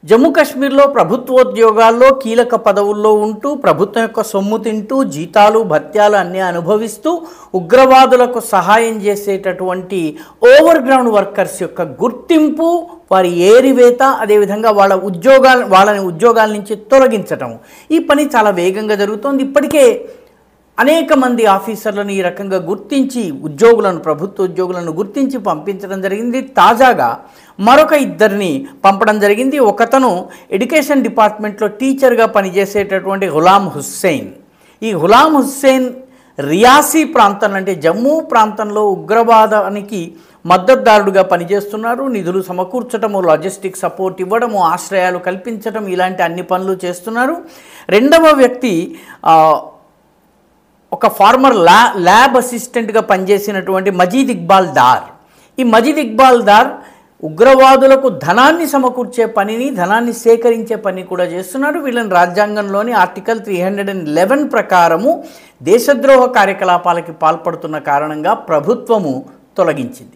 జమ్మూ కాశ్మీర్లో ప్రభుత్వోద్యోగాల్లో కీలక పదవుల్లో ఉంటూ ప్రభుత్వం యొక్క సొమ్ము తింటూ జీతాలు భత్యాలు అన్నీ అనుభవిస్తూ ఉగ్రవాదులకు సహాయం చేసేటటువంటి ఓవర్ గ్రౌండ్ వర్కర్స్ యొక్క గుర్తింపు, వారి ఏరివేత, అదేవిధంగా వాళ్ళని ఉద్యోగాల నుంచి తొలగించటం, ఈ పని చాలా వేగంగా జరుగుతోంది. ఇప్పటికే అనేక మంది ఆఫీసర్లను ఈ రకంగా గుర్తించి ప్రభుత్వ ఉద్యోగులను గుర్తించి పంపించడం జరిగింది. తాజాగా మరొక ఇద్దరిని పంపడం జరిగింది. ఒకతను ఎడ్యుకేషన్ డిపార్ట్మెంట్లో టీచర్గా పనిచేసేటటువంటి గులాం హుస్సేన్. ఈ గులాం హుస్సేన్ రియాసీ ప్రాంతం అంటే జమ్మూ ప్రాంతంలో ఉగ్రవాదానికి మద్దతుదారుడుగా పనిచేస్తున్నారు. నిధులు సమకూర్చడము, లాజిస్టిక్ సపోర్ట్ ఇవ్వడము, ఆశ్రయాలు కల్పించడం, ఇలాంటి అన్ని పనులు చేస్తున్నారు. రెండవ వ్యక్తి ఒక ఫార్మర్ ల్యాబ్ అసిస్టెంట్గా పనిచేసినటువంటి మజీద్ ఇక్బాల్ దార్. ఈ మజీద్ ఇక్బాల్ దార్ ఉగ్రవాదులకు ధనాన్ని సమకూర్చే పనిని, ధనాన్ని సేకరించే పని కూడా చేస్తున్నారు. వీళ్ళని రాజ్యాంగంలోని ఆర్టికల్ 311 ప్రకారము దేశద్రోహ కార్యకలాపాలకి పాల్పడుతున్న కారణంగా ప్రభుత్వము తొలగించింది.